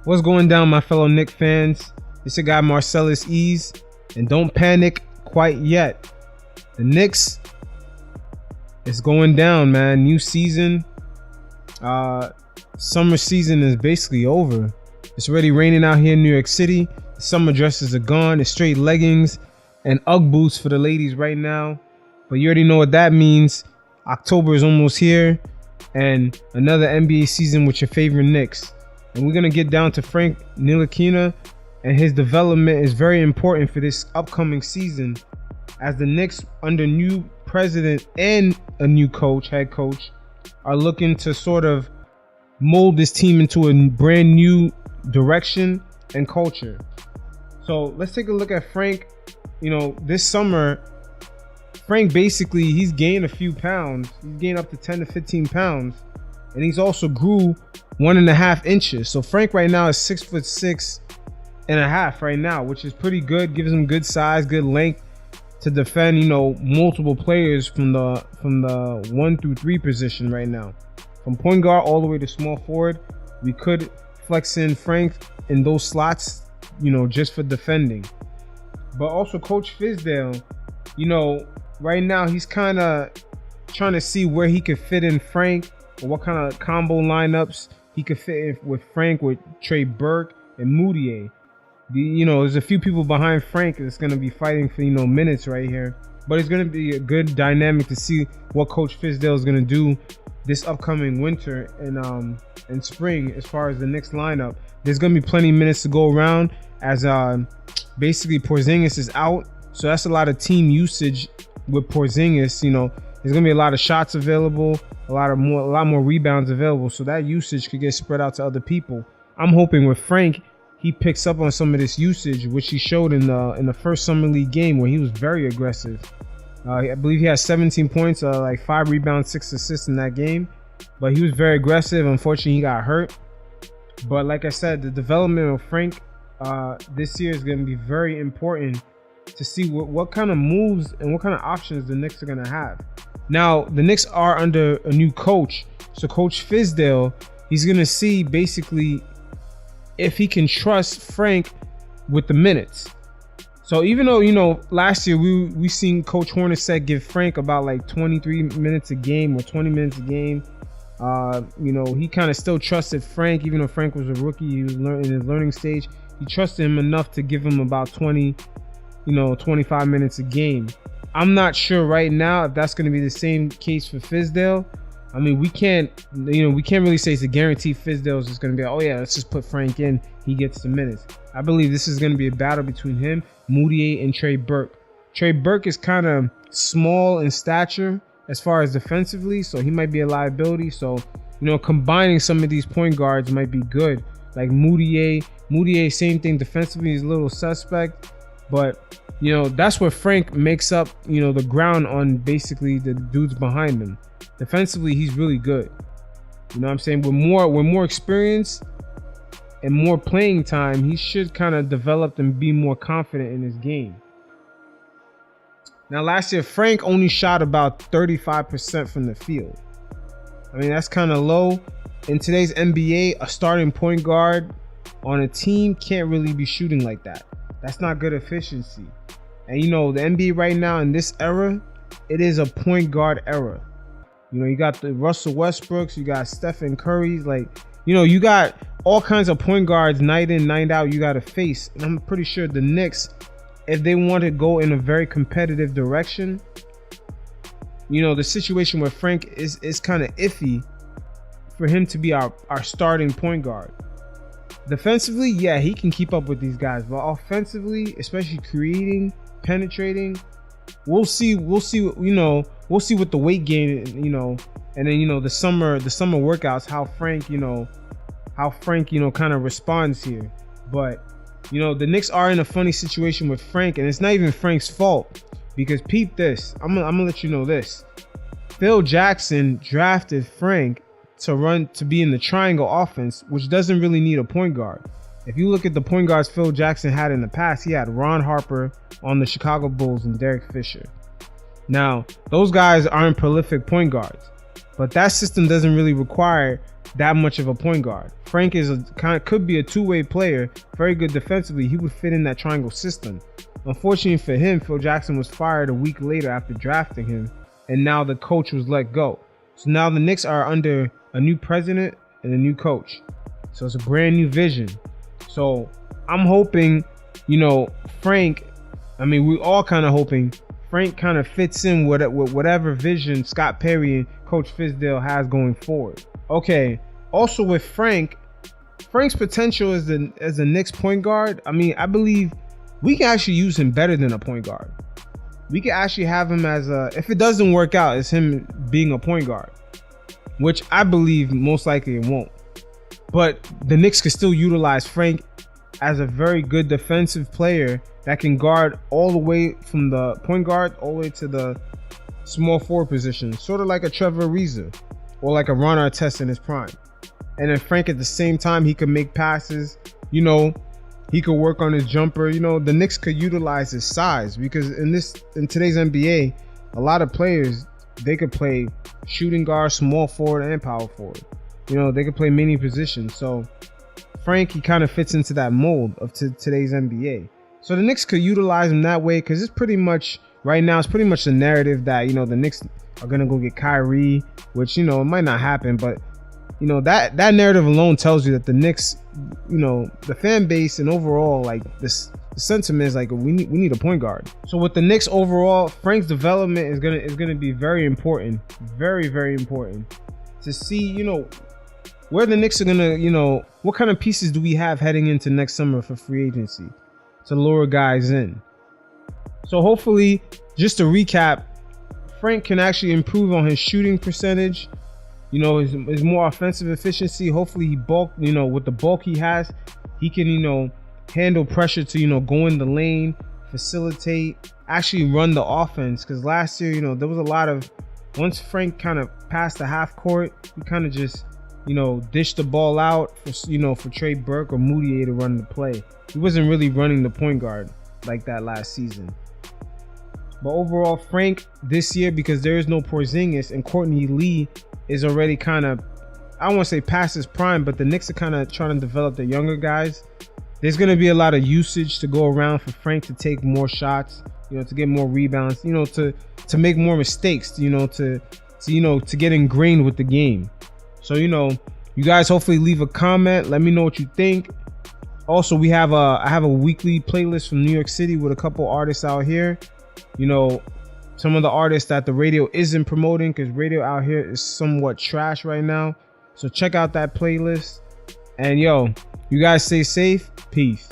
What's going down, my fellow Knicks fans? It's your guy Marcellus Ease, and don't panic quite yet. The Knicks is going down, man. New season. Summer season is basically over. It's already raining out here in New York City. The summer dresses are gone. It's straight leggings and Ugg boots for the ladies right now. But you already know what that means. October is almost here, and another NBA season with your favorite Knicks. And we're going to get down to Frank Ntilikina, and his development is very important for this upcoming season, as the Knicks, under new president and a new head coach, are looking to sort of mold this team into a brand new direction and culture. So let's take a look at Frank. This summer, Frank basically, he's gained a few pounds. He's gained up to 10 to 15 pounds. And he's also grew 1.5 inches. So Frank right now is 6'6.5" right now, which is pretty good. Gives him good size, good length to defend, multiple players from the 1 through 3 position right now. From point guard all the way to small forward, we could flex in Frank in those slots, just for defending. But also Coach Fizdale, right now he's kind of trying to see where he could fit in Frank, or what kind of combo lineups he could fit in with Frank, with Trey Burke and Moutier. There's a few people behind Frank that's going to be fighting for, minutes right here. But it's going to be a good dynamic to see what Coach Fizdale is going to do this upcoming winter and spring as far as the Knicks lineup. There's going to be plenty of minutes to go around, as basically Porzingis is out. So that's a lot of team usage with Porzingis. There's going to be a lot of shots available, a lot more rebounds available. So that usage could get spread out to other people. I'm hoping with Frank, he picks up on some of this usage, which he showed in the first Summer League game, where he was very aggressive. I believe he had 17 points, 5 rebounds, 6 assists in that game. But he was very aggressive. Unfortunately, he got hurt. But like I said, the development of Frank this year is going to be very important to see what kind of moves and what kind of options the Knicks are going to have. Now, the Knicks are under a new coach. So Coach Fizdale, he's going to see basically if he can trust Frank with the minutes. So even though, last year we seen Coach Hornacek give Frank about 23 minutes a game or 20 minutes a game. He kind of still trusted Frank, even though Frank was a rookie. He was in his learning stage. He trusted him enough to give him about 25 minutes a game. I'm not sure right now if that's going to be the same case for Fizdale. I mean, we can't really say it's a guarantee Fizdale is just going to be, oh yeah, let's just put Frank in, he gets the minutes. I believe this is going to be a battle between him, Moutier, and Trey Burke. Trey Burke is kind of small in stature as far as defensively, so he might be a liability. So, combining some of these point guards might be good. Like Moutier, same thing defensively, is a little suspect. But, that's where Frank makes up, the ground on basically the dudes behind him. Defensively, he's really good. You know what I'm saying? With more experience and more playing time, he should kind of develop and be more confident in his game. Now, last year, Frank only shot about 35% from the field. I mean, that's kind of low. In today's NBA, a starting point guard on a team can't really be shooting like that. That's not good efficiency. And, the NBA right now in this era, it is a point guard era. You got the Russell Westbrooks, you got Stephen Curry's, you got all kinds of point guards night in, night out you got to face. And I'm pretty sure the Knicks, if they want to go in a very competitive direction, the situation where Frank is kind of iffy for him to be our starting point guard. Defensively, yeah, he can keep up with these guys, but offensively, especially creating, penetrating, we'll see with the weight gain, and then the summer workouts, how Frank kind of responds here. But the Knicks are in a funny situation with Frank, and it's not even Frank's fault, because peep this, I'm gonna let you know this. Phil Jackson drafted Frank to be in the triangle offense, which doesn't really need a point guard. If you look at the point guards Phil Jackson had in the past, he had Ron Harper on the Chicago Bulls and Derek Fisher. Now, those guys aren't prolific point guards. But that system doesn't really require that much of a point guard. Frank is could be a two-way player, very good defensively. He would fit in that triangle system. Unfortunately for him, Phil Jackson was fired a week later after drafting him, and now the coach was let go. So now the Knicks are under a new president and a new coach. So it's a brand new vision. So I'm hoping, Frank, we all kind of hoping Frank kind of fits in with whatever vision Scott Perry and Coach Fizdale has going forward. Okay, also with Frank's potential as a Knicks point guard, I believe we can actually use him better than a point guard. We can actually have him as if it doesn't work out, it's him being a point guard, which I believe most likely it won't. But the Knicks could still utilize Frank as a very good defensive player that can guard all the way from the point guard all the way to the small forward position, sort of like a Trevor Ariza or like a Ron Artest in his prime. And then Frank at the same time, he could make passes, he could work on his jumper. The Knicks could utilize his size, because in today's NBA, a lot of players, they could play shooting guard, small forward, and power forward. They could play many positions. So Frank, he kind of fits into that mold of today's NBA. So the Knicks could utilize him that way, because it's pretty much right now, it's pretty much the narrative that, the Knicks are going to go get Kyrie, which, it might not happen, but that narrative alone tells you that the Knicks, the fan base and overall, like the sentiment is like, we need a point guard. So with the Knicks overall, Frank's development is gonna be very important, very, very important to see, where the Knicks are gonna, what kind of pieces do we have heading into next summer for free agency to lure guys in. So hopefully, just to recap, Frank can actually improve on his shooting percentage. His more offensive efficiency. Hopefully he with the bulk he has, he can, handle pressure to, go in the lane, facilitate, actually run the offense. Because last year, there was a lot of, once Frank kind of passed the half court, he kind of just, dished the ball out for Trey Burke or Moutier to run the play. He wasn't really running the point guard like that last season. But overall, Frank this year, because there is no Porzingis and Courtney Lee is already kind of, I don't want to say past his prime, but the Knicks are kind of trying to develop the younger guys. There's going to be a lot of usage to go around for Frank to take more shots, to get more rebounds, to make more mistakes, to get ingrained with the game. So, you guys hopefully leave a comment. Let me know what you think. Also, I have a weekly playlist from New York City with a couple artists out here. Some of the artists that the radio isn't promoting, because radio out here is somewhat trash right now. So check out that playlist. And you guys stay safe. Peace.